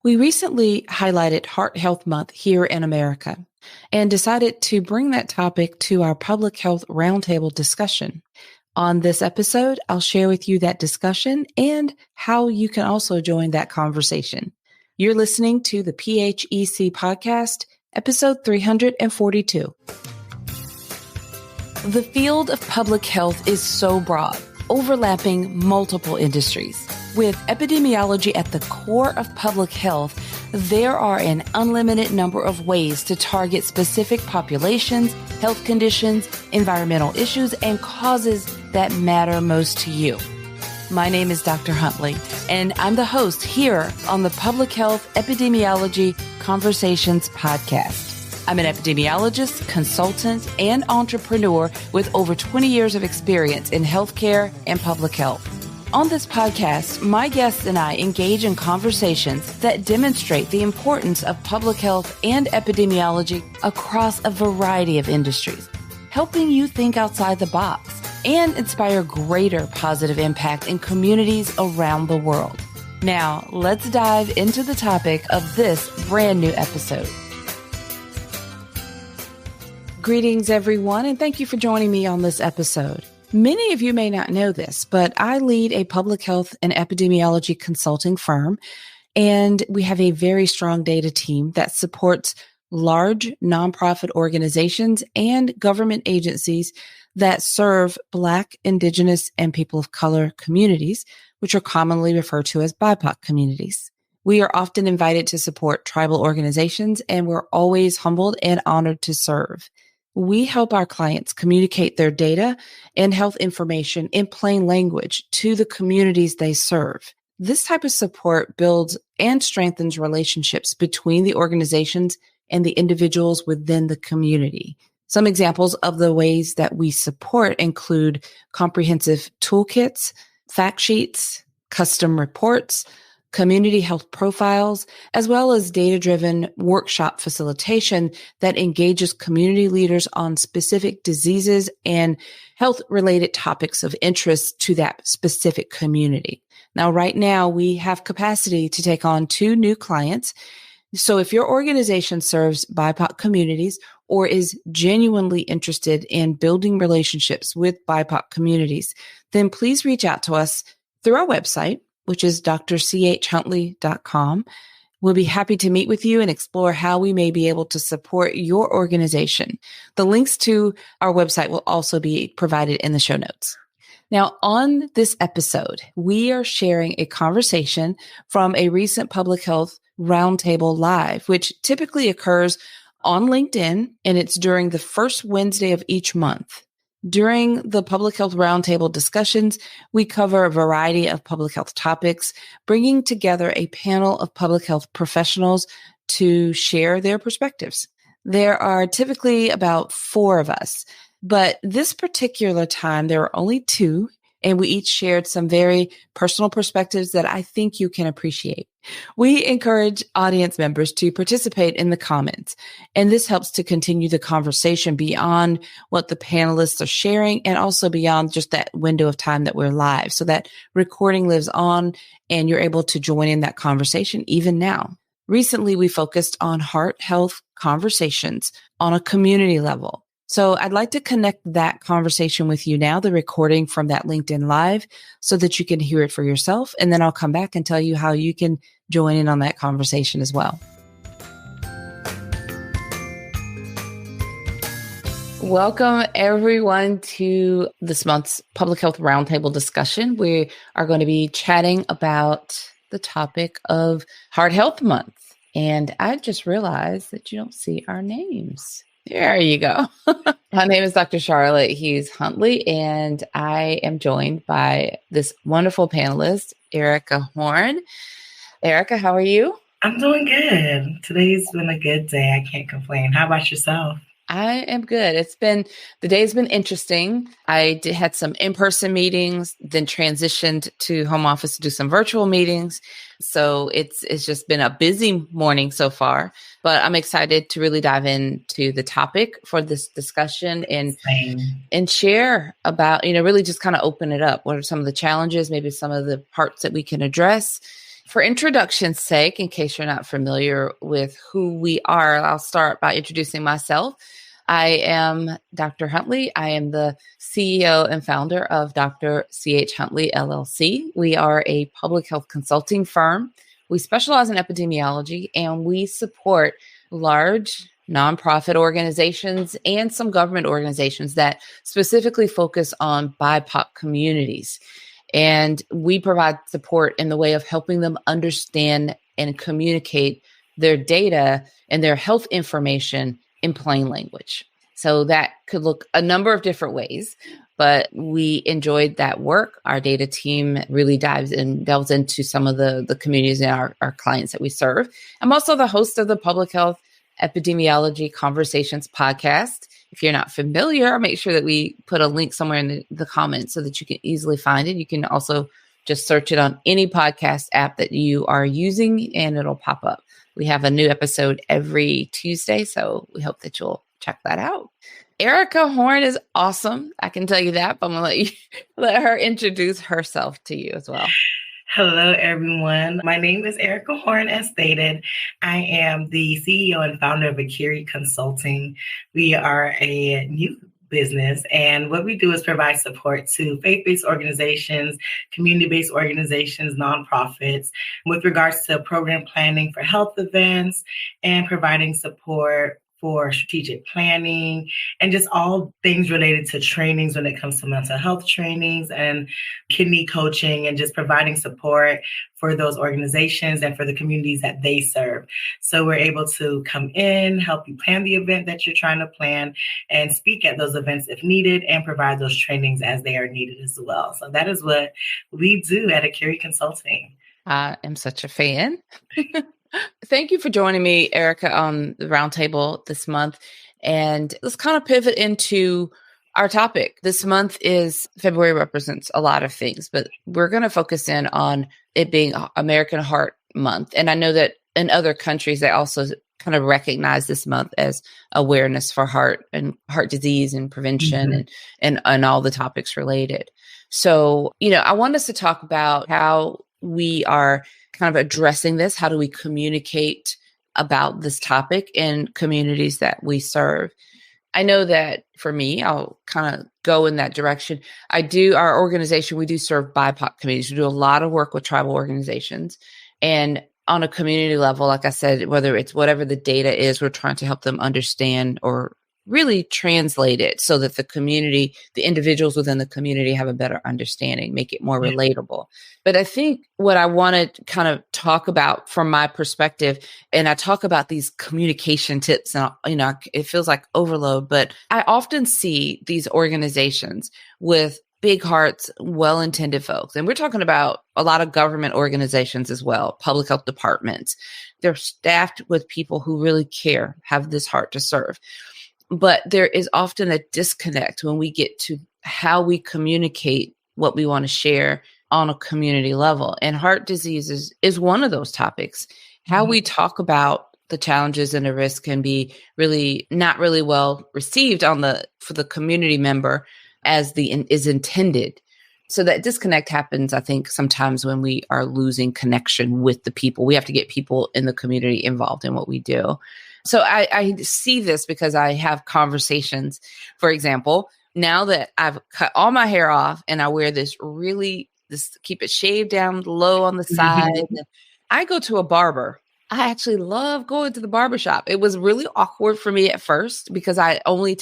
We recently highlighted Heart Health Month here in America and decided to bring that topic to our public health roundtable discussion. On this episode, I'll share with you that discussion and how you can also join that conversation. You're listening to the PHEC podcast, episode 342. The field of public health is so broad, overlapping multiple industries. With epidemiology at the core of public health, there are an unlimited number of ways to target specific populations, health conditions, environmental issues, and causes that matter most to you. My name is Dr. Huntley, and I'm the host here on the Public Health Epidemiology Conversations podcast. I'm an epidemiologist, consultant, and entrepreneur with over 20 years of experience in healthcare and public health. On this podcast, my guests and I engage in conversations that demonstrate the importance of public health and epidemiology across a variety of industries, helping you think outside the box and inspire greater positive impact in communities around the world. Now, let's dive into the topic of this brand new episode. Greetings, everyone, and thank you for joining me on this episode. Many of you may not know this, but I lead a public health and epidemiology consulting firm, and we have a very strong data team that supports large nonprofit organizations and government agencies that serve Black, Indigenous, and people of color communities, which are commonly referred to as BIPOC communities. We are often invited to support tribal organizations, and we're always humbled and honored to serve. We help our clients communicate their data and health information in plain language to the communities they serve. This type of support builds and strengthens relationships between the organizations and the individuals within the community. Some examples of the ways that we support include comprehensive toolkits, fact sheets, custom reports, community health profiles, as well as data-driven workshop facilitation that engages community leaders on specific diseases and health-related topics of interest to that specific community. Now, right now, we have capacity to take on 2 new clients. So if your organization serves BIPOC communities or is genuinely interested in building relationships with BIPOC communities, then please reach out to us through our website, which is drchuntley.com. We'll be happy to meet with you and explore how we may be able to support your organization. The links to our website will also be provided in the show notes. Now, on this episode, we are sharing a conversation from a recent Public Health Roundtable Live, which typically occurs on LinkedIn, and it's during the first Wednesday of each month. During the Public Health Roundtable discussions, we cover a variety of public health topics, bringing together a panel of public health professionals to share their perspectives. There are typically about 4 of us, but this particular time, there are only 2, and we each shared some very personal perspectives that I think you can appreciate. We encourage audience members to participate in the comments, and this helps to continue the conversation beyond what the panelists are sharing and also beyond just that window of time that we're live, so that recording lives on and you're able to join in that conversation even now. Recently, we focused on heart health conversations on a community level. So I'd like to connect that conversation with you now, the recording from that LinkedIn Live, so that you can hear it for yourself. And then I'll come back and tell you how you can join in on that conversation as well. Welcome, everyone, to this month's Public Health Roundtable discussion. We are going to be chatting about the topic of Heart Health Month. And I just realized that you don't see our names. There you go. My name is Dr. Charlotte Hughes Huntley, and I am joined by this wonderful panelist, Erica Horn. Erica, how are you? I'm doing good. Today's been a good day. I can't complain. How about yourself? I am good. The day's been interesting. I had some in-person meetings, then transitioned to home office to do some virtual meetings. So it's just been a busy morning so far, but I'm excited to really dive into the topic for this discussion and share about, really just kind of open it up. What are some of the challenges, maybe some of the parts that we can address, For introduction's sake, in case you're not familiar with who we are, I'll start by introducing myself. I am Dr. Huntley. I am the CEO and founder of Dr. C.H. Huntley, LLC. We are a public health consulting firm. We specialize in epidemiology, and we support large nonprofit organizations and some government organizations that specifically focus on BIPOC communities. And we provide support in the way of helping them understand and communicate their data and their health information in plain language. So that could look a number of different ways, but we enjoyed that work. Our data team really delves into some of the communities and our clients that we serve. I'm also the host of the Public Health Epidemiology Conversations podcast. If you're not familiar, I'll make sure that we put a link somewhere in the comments so that you can easily find it. You can also just search it on any podcast app that you are using and it'll pop up. We have a new episode every Tuesday, so we hope that you'll check that out. Erica Horn is awesome. I can tell you that, but I'm going to let her introduce herself to you as well. Hello, everyone. My name is Erica Horn, as stated. I am the CEO and founder of Akiri Consulting. We are a new business, and what we do is provide support to faith-based organizations, community-based organizations, nonprofits, with regards to program planning for health events and providing support for strategic planning and just all things related to trainings when it comes to mental health trainings and kidney coaching and just providing support for those organizations and for the communities that they serve. So we're able to come in, help you plan the event that you're trying to plan and speak at those events if needed and provide those trainings as they are needed as well. So that is what we do at Akiri Consulting. I am such a fan. Thank you for joining me, Erica, on the roundtable this month. And let's kind of pivot into our topic. This month is February represents a lot of things, but we're going to focus in on it being American Heart Month. And I know that in other countries, they also kind of recognize this month as awareness for heart and heart disease and prevention and all the topics related. So, I want us to talk about how we are kind of addressing this. How do we communicate about this topic in communities that we serve? I know that for me, I'll kind of go in that direction. Our organization, we do serve BIPOC communities. We do a lot of work with tribal organizations. And on a community level, like I said, whether it's whatever the data is, we're trying to help them understand or really translate it so that the community, the individuals within the community have a better understanding, make it more relatable. But I think what I want to kind of talk about from my perspective, and I talk about these communication tips and, it feels like overload, but I often see these organizations with big hearts, well-intended folks. And we're talking about a lot of government organizations as well, public health departments. They're staffed with people who really care, have this heart to serve. But there is often a disconnect when we get to how we communicate what we want to share on a community level. And heart disease is one of those topics. How we talk about the challenges and the risk can be really not really well received for the community member as is intended. So that disconnect happens, I think, sometimes when we are losing connection with the people. We have to get people in the community involved in what we do. So I see this because I have conversations. For example, now that I've cut all my hair off and I wear this keep it shaved down low on the side, I go to a barber. I actually love going to the barbershop. It was really awkward for me at first because I only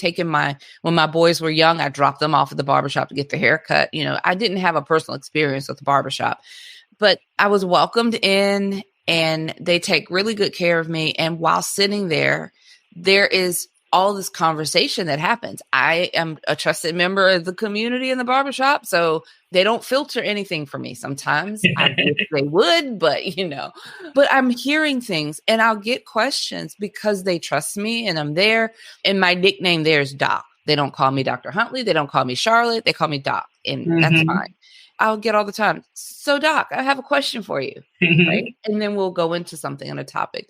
when my boys were young, I dropped them off at the barbershop to get their hair cut. I didn't have a personal experience with the barbershop, but I was welcomed in. And they take really good care of me. And while sitting there is all this conversation that happens. I am a trusted member of the community in the barbershop, so they don't filter anything for me. Sometimes I wish they would, but but I'm hearing things and I'll get questions because they trust me and I'm there. And my nickname there is Doc. They don't call me Dr. Huntley. They don't call me Charlotte. They call me Doc. And that's fine. I'll get all the time. So Doc, I have a question for you. Right. And then we'll go into something on a topic.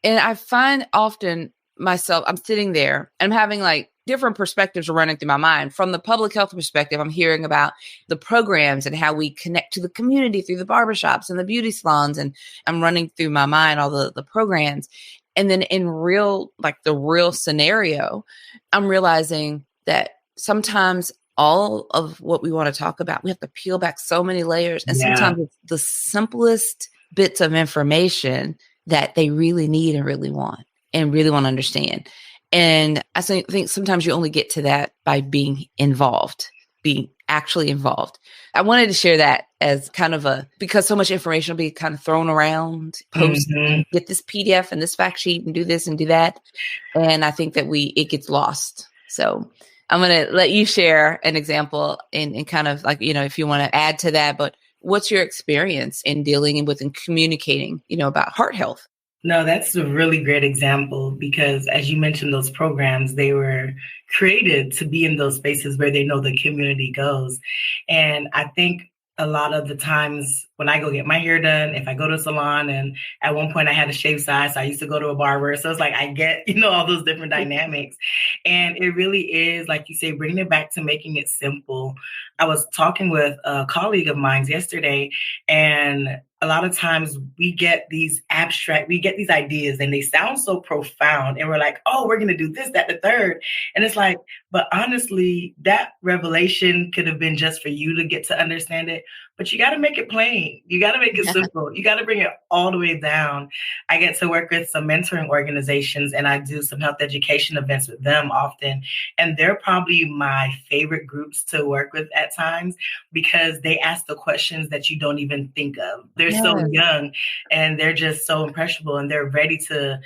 And I find often myself, I'm sitting there, I'm having like different perspectives are running through my mind. From the public health perspective, I'm hearing about the programs and how we connect to the community through the barbershops and the beauty salons. And I'm running through my mind all the programs. And then in real, like the real scenario, I'm realizing that sometimes all of what we want to talk about, we have to peel back so many layers. And sometimes it's the simplest bits of information that they really need and really want to understand. And I think sometimes you only get to that by being actually involved. I wanted to share that as kind of because so much information will be kind of thrown around, post, get this PDF and this fact sheet and do this and do that. And I think that it gets lost. So I'm going to let you share an example and kind of like, if you want to add to that, but what's your experience in dealing with and communicating, about heart health? No, that's a really great example because as you mentioned, those programs, they were created to be in those spaces where they know the community goes. And I think a lot of the times when I go get my hair done, if I go to a salon, and at one point I had a shave size, so I used to go to a barber. So it's like I get, all those different dynamics. And it really is, like you say, bringing it back to making it simple. I was talking with a colleague of mine yesterday, and a lot of times we get these ideas and they sound so profound. And we're like, oh, we're going to do this, that, the third. And it's like, but honestly, that revelation could have been just for you to get to understand it. But you got to make it plain. You got to make it simple. You got to bring it all the way down. I get to work with some mentoring organizations and I do some health education events with them often. And they're probably my favorite groups to work with at times because they ask the questions that you don't even think of. They're so young and they're just so impressionable and they're ready to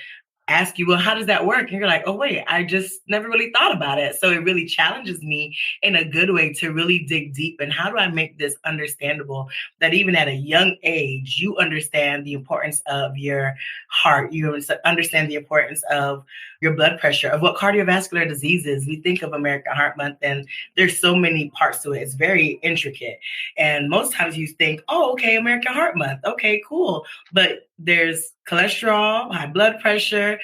ask you, well, how does that work? And you're like, oh, wait, I just never really thought about it. So it really challenges me in a good way to really dig deep. And how do I make this understandable that even at a young age, you understand the importance of your heart. You understand the importance of your blood pressure, of what cardiovascular diseases. We think of American Heart Month and there's so many parts to it. It's very intricate. And most times you think, oh, okay, American Heart Month. Okay, cool. But there's cholesterol, high blood pressure,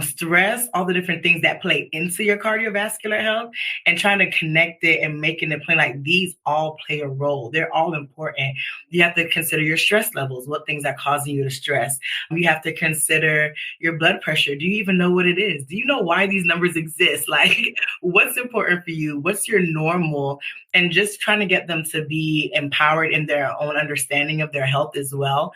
stress, all the different things that play into your cardiovascular health, and trying to connect it and making it plain like these all play a role. They're all important. You have to consider your stress levels, what things are causing you to stress. You have to consider your blood pressure. Do you even know what it is? Do you know why these numbers exist? Like, what's important for you? What's your normal? And just trying to get them to be empowered in their own understanding of their health as well.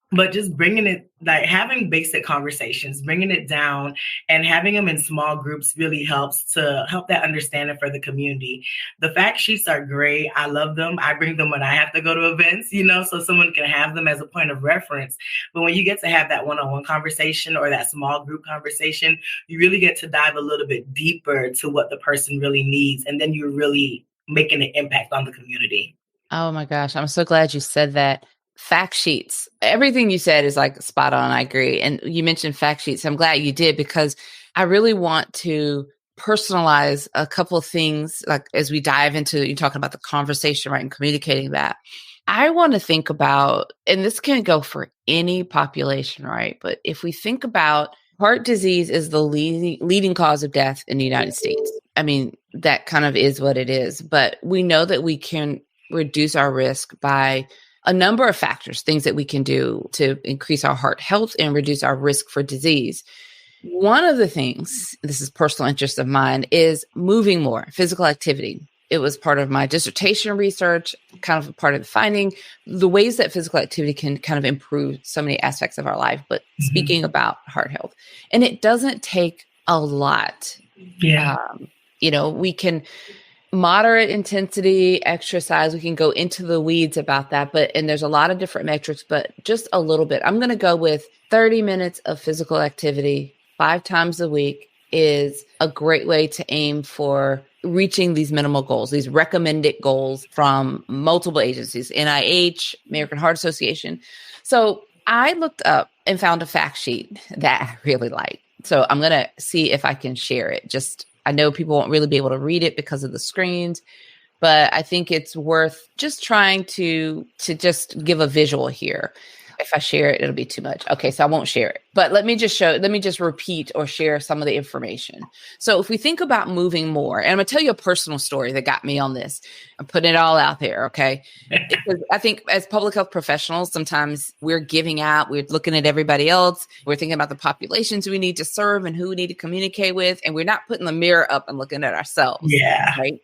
But just bringing it, like having basic conversations, bringing it down and having them in small groups really helps to help that understanding for the community. The fact sheets are great. I love them. I bring them when I have to go to events, so someone can have them as a point of reference. But when you get to have that one-on-one conversation or that small group conversation, you really get to dive a little bit deeper to what the person really needs. And then you're really making an impact on the community. Oh my gosh. I'm so glad you said that. Fact sheets. Everything you said is like spot on. I agree. And you mentioned fact sheets. I'm glad you did because I really want to personalize a couple of things. Like as we dive into, you're talking about the conversation, right? And communicating that. I want to think about, and this can go for any population, right? But if we think about heart disease is the leading cause of death in the United States. I mean, that kind of is what it is. But we know that we can reduce our risk by a number of factors, things that we can do to increase our heart health and reduce our risk for disease. One of the things, this is personal interest of mine, is moving more, physical activity. It was part of my dissertation research, kind of a part of the finding, the ways that physical activity can kind of improve so many aspects of our life, but speaking about heart health. And it doesn't take a lot. Yeah. We can moderate intensity exercise. We can go into the weeds about that, and there's a lot of different metrics, but just a little bit. I'm going to go with 30 minutes of physical activity 5 times a week is a great way to aim for reaching these minimal goals, these recommended goals from multiple agencies, NIH, American Heart Association. So I looked up and found a fact sheet that I really like. So I'm going to see if I can share it. I know people won't really be able to read it because of the screens, but I think it's worth just trying to just give a visual here. if I share it, it'll be too much. Okay, so I won't share it. But let me just repeat or share some of the information. So if we think about moving more, and I'm going to tell you a personal story that got me on this. I'm putting it all out there, okay? Because I think as public health professionals, sometimes we're giving out, we're looking at everybody else, we're thinking about the populations we need to serve and who we need to communicate with, and we're not putting the mirror up and looking at ourselves. Yeah. Right.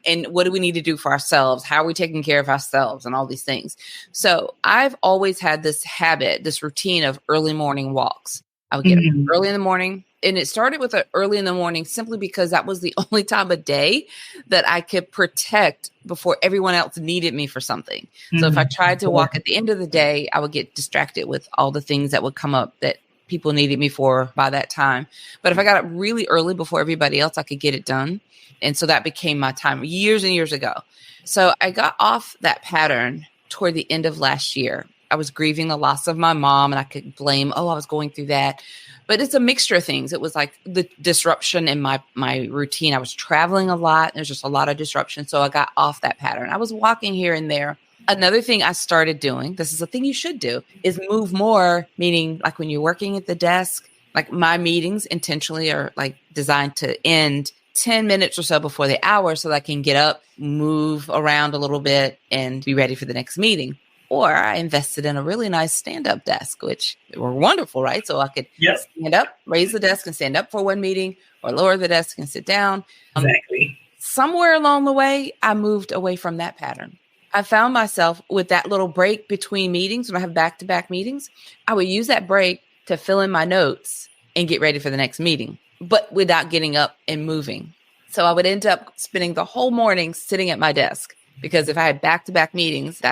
And what do we need to do for ourselves? How are we taking care of ourselves and all these things? So I've always had this habit, this routine of early morning walks. I would get up early in the morning. And it started with early in the morning simply because that was the only time of day that I could protect before everyone else needed me for something. So if I tried to walk at the end of the day, I would get distracted with all the things that would come up that people needed me for by that time. But if I got up really early before everybody else, I could get it done. And so that became my time years and years ago. So I got off that pattern toward the end of last year. I was grieving the loss of my mom, and I could blame, I was going through that. But it's a mixture of things. It was like the disruption in my routine. I was traveling a lot. There's just a lot of disruption. So I got off that pattern. I was walking here and there. Another thing I started doing, this is a thing you should do, is move more, meaning like when you're working at the desk, like my meetings intentionally are like designed to end 10 minutes or so before the hour so that I can get up, move around a little bit, and be ready for the next meeting. Or I invested in a really nice stand-up desk, which were wonderful, right? So I could stand up, raise the desk and stand up for one meeting, or lower the desk and sit down. Exactly. Somewhere along the way, I moved away from that pattern. I found myself with that little break between meetings. When I have back-to-back meetings, I would use that break to fill in my notes and get ready for the next meeting, but without getting up and moving. So I would end up spending the whole morning sitting at my desk, because if I had back-to-back meetings,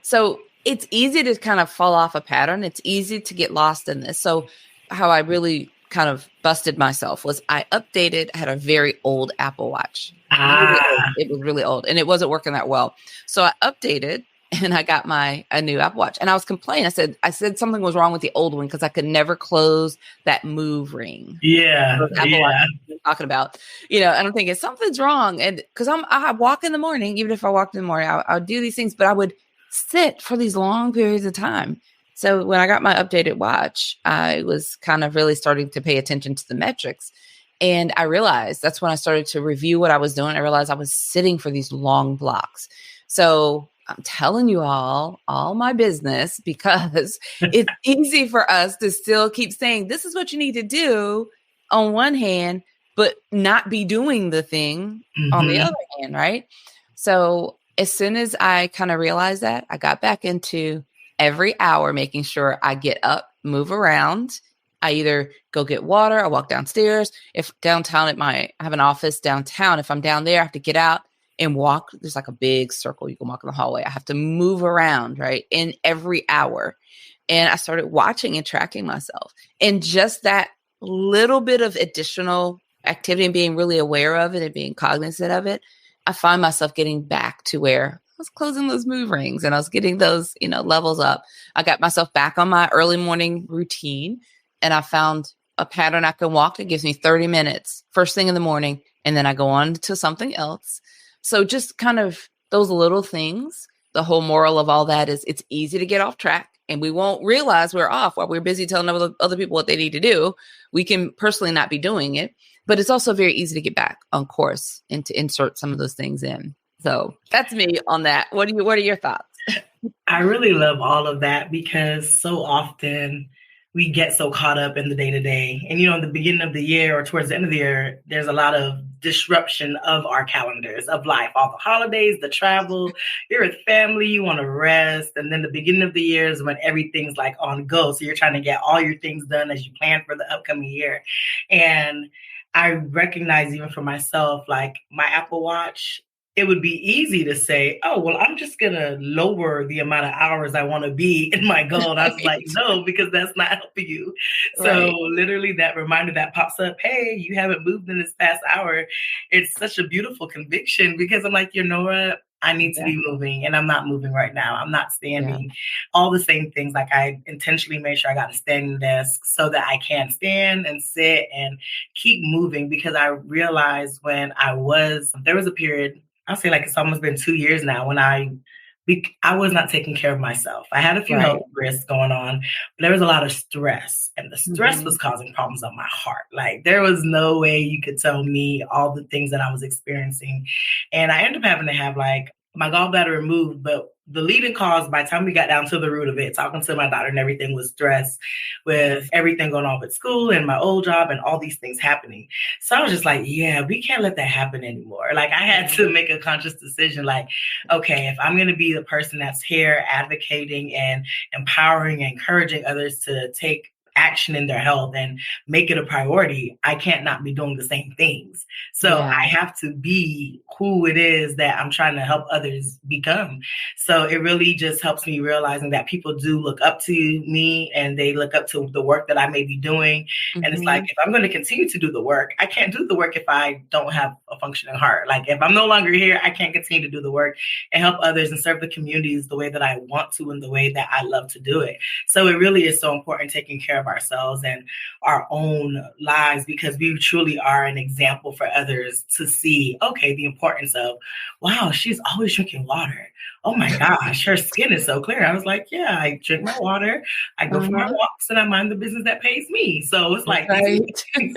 so it's easy to kind of fall off a pattern. It's easy to get lost in this. So how I really kind of busted myself was I had a very old Apple Watch. Really old. It was really old and it wasn't working that well. So I updated and I got a new Apple Watch, and I was complaining. I said something was wrong with the old one because I could never close that move ring. Yeah. Apple Watch I'm talking about, and I'm thinking something's wrong. And because I walk in the morning, even if I walked in the morning, I would do these things, but I would sit for these long periods of time. So when I got my updated watch, I was kind of really starting to pay attention to the metrics. And I realized that's when I started to review what I was doing. I realized I was sitting for these long blocks. So I'm telling you all my business, because it's easy for us to still keep saying, this is what you need to do on one hand, but not be doing the thing on the other hand, right? So as soon as I kind of realized that, I got back into every hour making sure I get up, move around. I either go get water, I walk downstairs. If downtown I have an office downtown. If I'm down there, I have to get out and walk. There's like a big circle you can walk in the hallway. I have to move around, right, in every hour. And I started watching and tracking myself. And just that little bit of additional activity and being really aware of it and being cognizant of it, I find myself getting back to where I was closing those move rings and I was getting those, levels up. I got myself back on my early morning routine, and I found a pattern I can walk that gives me 30 minutes first thing in the morning. And then I go on to something else. So just kind of those little things. The whole moral of all that is it's easy to get off track, and we won't realize we're off while we're busy telling other people what they need to do. We can personally not be doing it, but it's also very easy to get back on course and to insert some of those things in. So that's me on that. What are your thoughts? I really love all of that, because so often we get so caught up in the day-to-day. And, in the beginning of the year or towards the end of the year, there's a lot of disruption of our calendars of life, all the holidays, the travel, you're with family, you want to rest. And then the beginning of the year is when everything's like on go. So you're trying to get all your things done as you plan for the upcoming year. And I recognize, even for myself, like my Apple Watch, it would be easy to say, oh, well, I'm just going to lower the amount of hours I want to be in my goal. And I was like, no, because that's not helping you. So literally that reminder that pops up, hey, you haven't moved in this past hour. It's such a beautiful conviction, because I'm like, you know what? I need to be moving, and I'm not moving right now. I'm not standing. All the same things. Like I intentionally made sure I got a standing desk so that I can stand and sit and keep moving, because I realized there was a period, I'll say like it's almost been 2 years now, when I I was not taking care of myself. I had a few Right. health risks going on, but there was a lot of stress, and the stress Mm-hmm. was causing problems on my heart. Like there was no way you could tell me all the things that I was experiencing. And I ended up having to have like my gallbladder removed, but the leading cause by the time we got down to the root of it, talking to my doctor and everything, was stress with everything going on with school and my old job and all these things happening. So I was just like, yeah, we can't let that happen anymore. Like I had to make a conscious decision, like, okay, if I'm going to be the person that's here advocating and empowering and encouraging others to take action in their health and make it a priority, I can't not be doing the same things. So Yeah. I have to be who it is that I'm trying to help others become. So it really just helps me realizing that people do look up to me and they look up to the work that I may be doing. And it's like, Mm-hmm. if I'm going to continue to do the work, I can't do the work if I don't have a functioning heart. Like if I'm no longer here, I can't continue to do the work and help others and serve the communities the way that I want to and the way that I love to do it. So it really is so important taking care of ourselves and our own lives, because we truly are an example for others to see, okay, the importance of, wow, she's always drinking water. Oh my gosh, her skin is so clear. I was like, yeah, I drink my water, I go for my Uh-huh. walks, and I mind the business that pays me. So it's like, these are the Right. things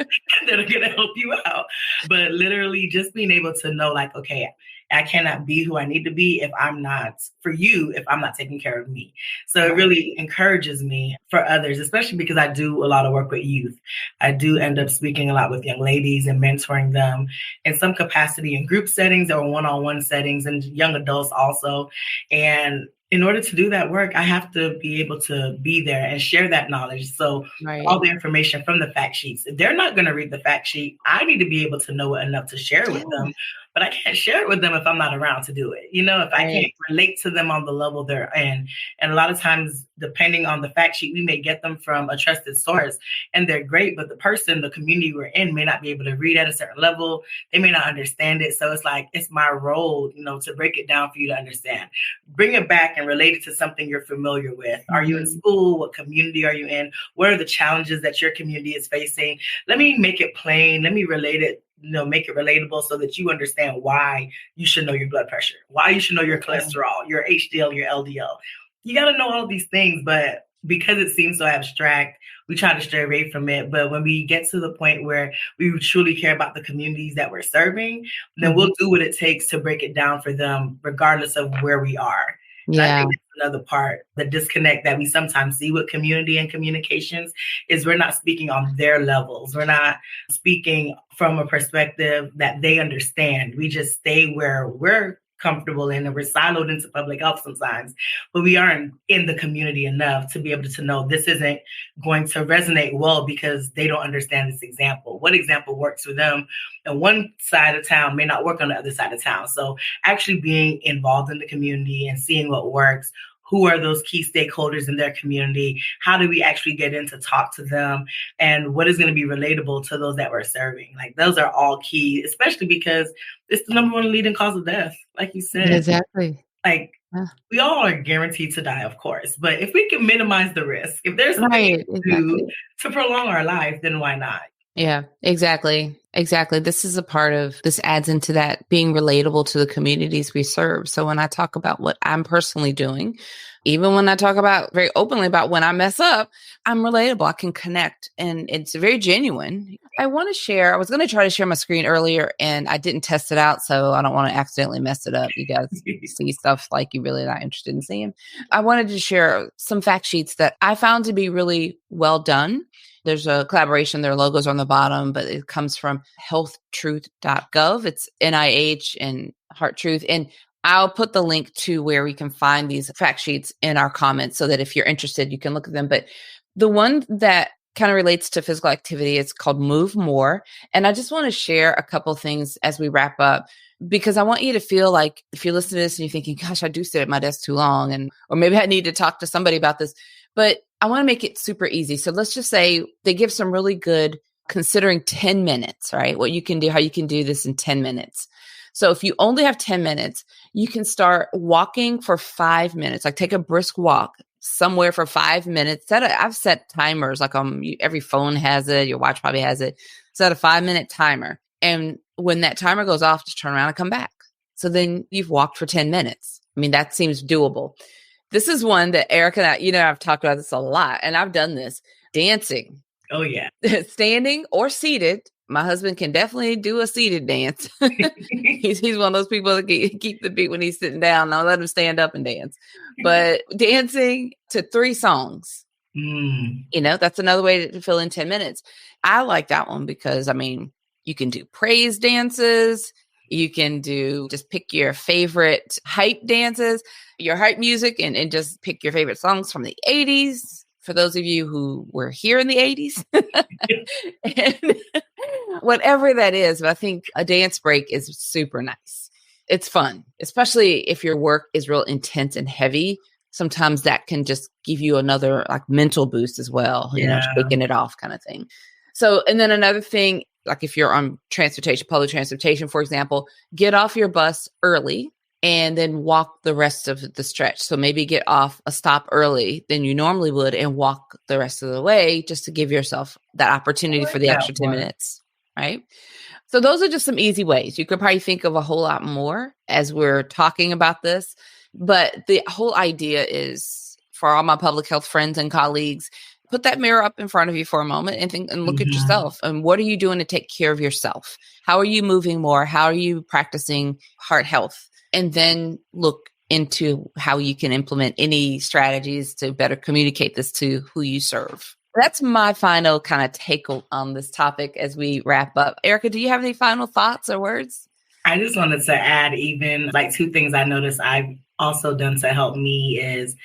that are going to help you out. But literally just being able to know, like, okay, I cannot be who I need to be if I'm not, for you, if I'm not taking care of me. So it Right. really encourages me for others, especially because I do a lot of work with youth. I do end up speaking a lot with young ladies and mentoring them in some capacity in group settings or one-on-one settings, and young adults also. And in order to do that work, I have to be able to be there and share that knowledge. So all Right. the information from the fact sheets, if they're not going to read the fact sheet, I need to be able to know it enough to share it with Yeah. them. But I can't share it with them if I'm not around to do it. You know, if I can't Right. relate to them on the level they're in. And a lot of times, depending on the fact sheet, we may get them from a trusted source and they're great, but the person, the community we're in may not be able to read at a certain level. They may not understand it. So it's like, it's my role, you know, to break it down for you to understand. Bring it back and relate it to something you're familiar with. Are you in Mm-hmm. school? What community are you in? What are the challenges that your community is facing? Let me make it plain. Let me relate it, you know, make it relatable so that you understand why you should know your blood pressure, why you should know your cholesterol, your HDL, your LDL. You got to know all of these things, but because it seems so abstract, we try to stray away from it. But when we get to the point where we truly care about the communities that we're serving, then Mm-hmm. we'll do what it takes to break it down for them, regardless of where we are. And I Yeah. think that's another part, the disconnect that we sometimes see with community and communications, is we're not speaking on their levels. We're not speaking from a perspective that they understand. We just stay where we're comfortable in, and we're siloed into public health sometimes, but we aren't in the community enough to be able to know this isn't going to resonate well because they don't understand this example. What example works for them and one side of town may not work on the other side of town. So actually being involved in the community and seeing what works, who are those key stakeholders in their community? How do we actually get in to talk to them? And what is going to be relatable to those that we're serving? Like those are all key, especially because it's the number one leading cause of death. Like you said, Exactly. like Yeah. we all are guaranteed to die, of course. But if we can minimize the risk, if there's something we Right. can do Exactly. to prolong our life, then why not? Yeah, exactly. Exactly. This is a part of this adds into that being relatable to the communities we serve. So when I talk about what I'm personally doing, even when I talk about very openly about when I mess up, I'm relatable. I can connect and it's very genuine. I want to share, I was going to try to share my screen earlier and I didn't test it out. So I don't want to accidentally mess it up. You guys see stuff like you really not interested in seeing. I wanted to share some fact sheets that I found to be really well done. There's a collaboration. Their logos on the bottom, but it comes from healthtruth.gov. It's NIH and Heart Truth. And I'll put the link to where we can find these fact sheets in our comments so that if you're interested, you can look at them. But the one that kind of relates to physical activity, it's called Move More. And I just want to share a couple things as we wrap up, because I want you to feel like if you listen to this and you're thinking, gosh, I do sit at my desk too long, and or maybe I need to talk to somebody about this. But I want to make it super easy. So let's just say they give some really good, considering 10 minutes, right? What you can do, how you can do this in 10 minutes. So if you only have 10 minutes, you can start walking for 5 minutes, like take a brisk walk somewhere for 5 minutes. I've set timers, like every phone has it, your watch probably has it. Set a 5-minute timer. And when that timer goes off, just turn around and come back. So then you've walked for 10 minutes. I mean, that seems doable. This is one that Erica and I, I've talked about this a lot, and I've done this. Dancing. Oh, yeah. Standing or seated. My husband can definitely do a seated dance. he's one of those people that keep the beat when he's sitting down. I'll let him stand up and dance. But dancing to 3 songs, that's another way to fill in 10 minutes. I like that one because, I mean, you can do praise dances. You can just pick your favorite hype dances, your hype music, and just pick your favorite songs from the 80s. For those of you who were here in the 80s, and whatever that is, but I think a dance break is super nice. It's fun, especially if your work is real intense and heavy. Sometimes that can just give you another like mental boost as well, shaking it off kind of thing. So, and then another thing, like if you're on public transportation, for example, get off your bus early and then walk the rest of the stretch. So maybe get off a stop early than you normally would and walk the rest of the way just to give yourself that opportunity for the extra 10 minutes, right? So those are just some easy ways. You could probably think of a whole lot more as we're talking about this. But the whole idea is for all my public health friends and colleagues, put that mirror up in front of you for a moment and think and look at yourself. And what are you doing to take care of yourself? How are you moving more? How are you practicing heart health? And then look into how you can implement any strategies to better communicate this to who you serve. That's my final kind of take on this topic as we wrap up. Erica, do you have any final thoughts or words? I just wanted to add even like 2 things I noticed I've also done to help me is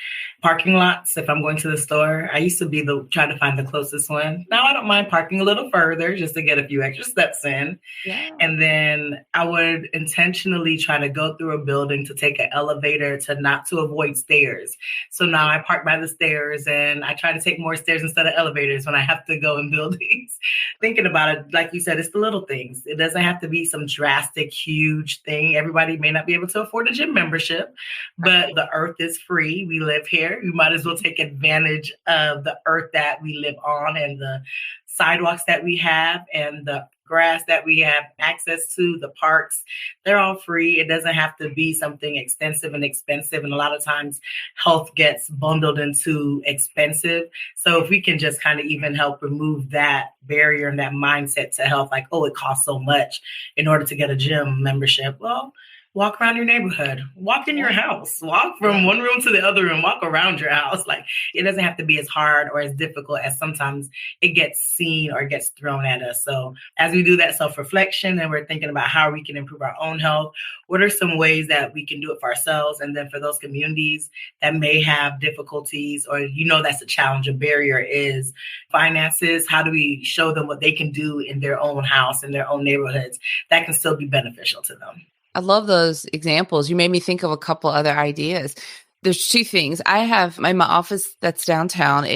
parking lots. If I'm going to the store, I used to be trying to find the closest one. Now I don't mind parking a little further just to get a few extra steps in. Yeah. And then I would intentionally try to go through a building to take an elevator to avoid stairs. So now I park by the stairs and I try to take more stairs instead of elevators when I have to go in buildings. Thinking about it, like you said, it's the little things. It doesn't have to be some drastic, huge thing. Everybody may not be able to afford a gym membership, but the earth is free. We live here. You might as well take advantage of the earth that we live on and the sidewalks that we have and the grass that we have access to, the parks. They're all free. It doesn't have to be something extensive and expensive. And a lot of times health gets bundled into expensive. So if we can just kind of even help remove that barrier and that mindset to health, like, oh, it costs so much in order to get a gym membership. Well, walk around your neighborhood, walk in your house, walk from one room to the other room, walk around your house. Like it doesn't have to be as hard or as difficult as sometimes it gets seen or gets thrown at us. So as we do that self-reflection and we're thinking about how we can improve our own health, what are some ways that we can do it for ourselves? And then for those communities that may have difficulties or, that's a challenge, a barrier is finances. How do we show them what they can do in their own house, in their own neighborhoods that can still be beneficial to them? I love those examples. You made me think of a couple other ideas. There's 2 things. I have my office that's downtown.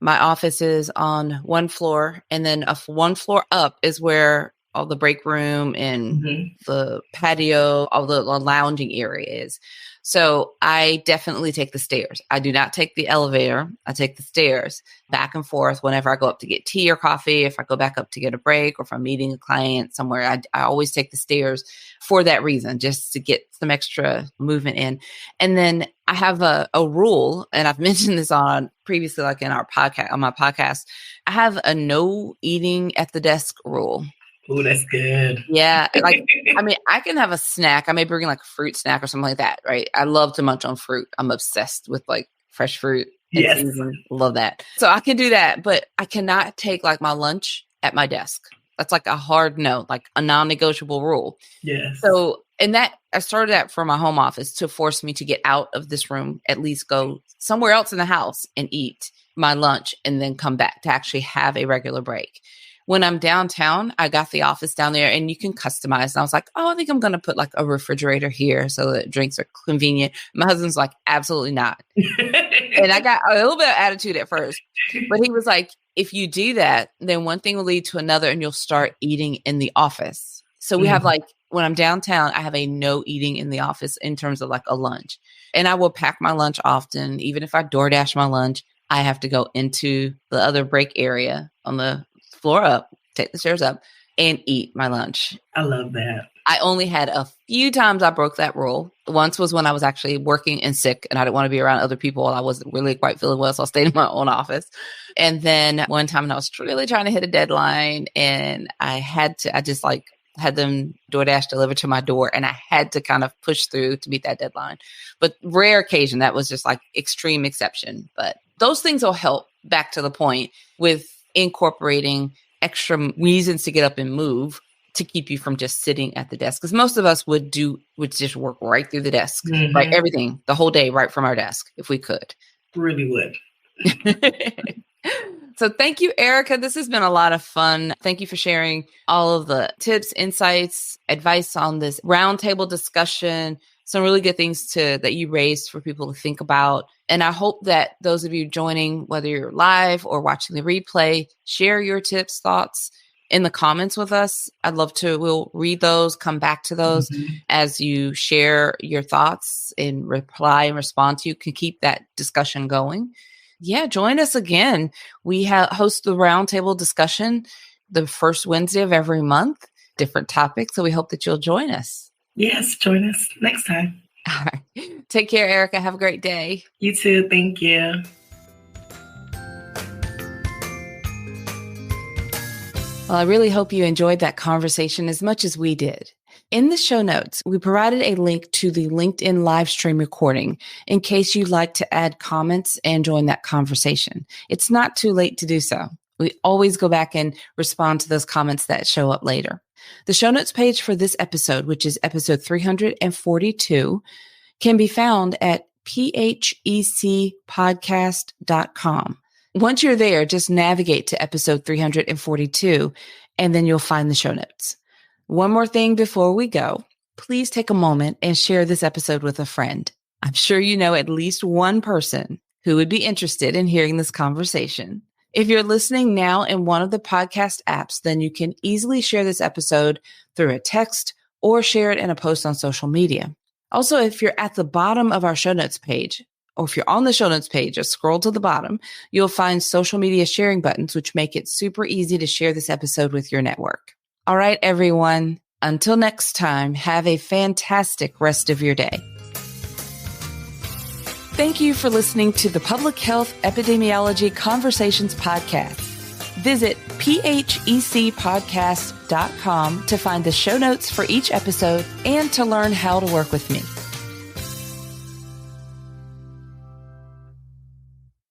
My office is on one floor, and then one floor up is where all the break room and the patio, all the lounging area is. So I definitely take the stairs. I do not take the elevator. I take the stairs back and forth whenever I go up to get tea or coffee. If I go back up to get a break or if I'm meeting a client somewhere, I always take the stairs for that reason, just to get some extra movement in. And then I have a rule, and I've mentioned this on previously, like in our podcast, on my podcast, I have a no eating at the desk rule. Oh, that's good. Yeah. Like, I mean, I can have a snack. I may bring like a fruit snack or something like that, right? I love to munch on fruit. I'm obsessed with like fresh fruit. Yes. Love that. So I can do that, but I cannot take like my lunch at my desk. That's like a hard no, like a non-negotiable rule. Yes. So, and that I started that for my home office to force me to get out of this room, at least go somewhere else in the house and eat my lunch and then come back to actually have a regular break. When I'm downtown, I got the office down there and you can customize. And I was like, oh, I think I'm going to put like a refrigerator here so that drinks are convenient. My husband's like, absolutely not. And I got a little bit of attitude at first, but he was like, if you do that, then one thing will lead to another and you'll start eating in the office. So we have like, when I'm downtown, I have a no eating in the office in terms of like a lunch. And I will pack my lunch often. Even if I DoorDash my lunch, I have to go into the other break area on the floor up, take the stairs up, and eat my lunch. I love that. I only had a few times I broke that rule. Once was when I was actually working and sick and I didn't want to be around other people. I wasn't really quite feeling well, so I stayed in my own office. And then one time I was really trying to hit a deadline and I had them DoorDash delivered to my door and I had to kind of push through to meet that deadline. But rare occasion, that was just like extreme exception. But those things will help, back to the point, with incorporating extra reasons to get up and move to keep you from just sitting at the desk. Because most of us would just work right through the desk, right? Everything, the whole day, right from our desk, if we could. Really would. So thank you, Erica. This has been a lot of fun. Thank you for sharing all of the tips, insights, advice on this roundtable discussion. Some really good things that you raised for people to think about. And I hope that those of you joining, whether you're live or watching the replay, share your tips, thoughts in the comments with us. We'll read those, come back to those as you share your thoughts and reply and respond to. You can keep that discussion going. Yeah, join us again. We host the roundtable discussion the first Wednesday of every month, different topics. So we hope that you'll join us. Yes, join us next time. All right. Take care, Erica. Have a great day. You too. Thank you. Well, I really hope you enjoyed that conversation as much as we did. In the show notes, we provided a link to the LinkedIn live stream recording in case you'd like to add comments and join that conversation. It's not too late to do so. We always go back and respond to those comments that show up later. The show notes page for this episode, which is episode 342, can be found at phecpodcast.com. Once you're there, just navigate to episode 342, and then you'll find the show notes. One more thing before we go, please take a moment and share this episode with a friend. I'm sure you know at least one person who would be interested in hearing this conversation. If you're listening now in one of the podcast apps, then you can easily share this episode through a text or share it in a post on social media. Also, if you're at the bottom of our show notes page, or if you're on the show notes page, just scroll to the bottom, you'll find social media sharing buttons, which make it super easy to share this episode with your network. All right, everyone. Until next time, have a fantastic rest of your day. Thank you for listening to the Public Health Epidemiology Conversations podcast. Visit phecpodcast.com to find the show notes for each episode and to learn how to work with me.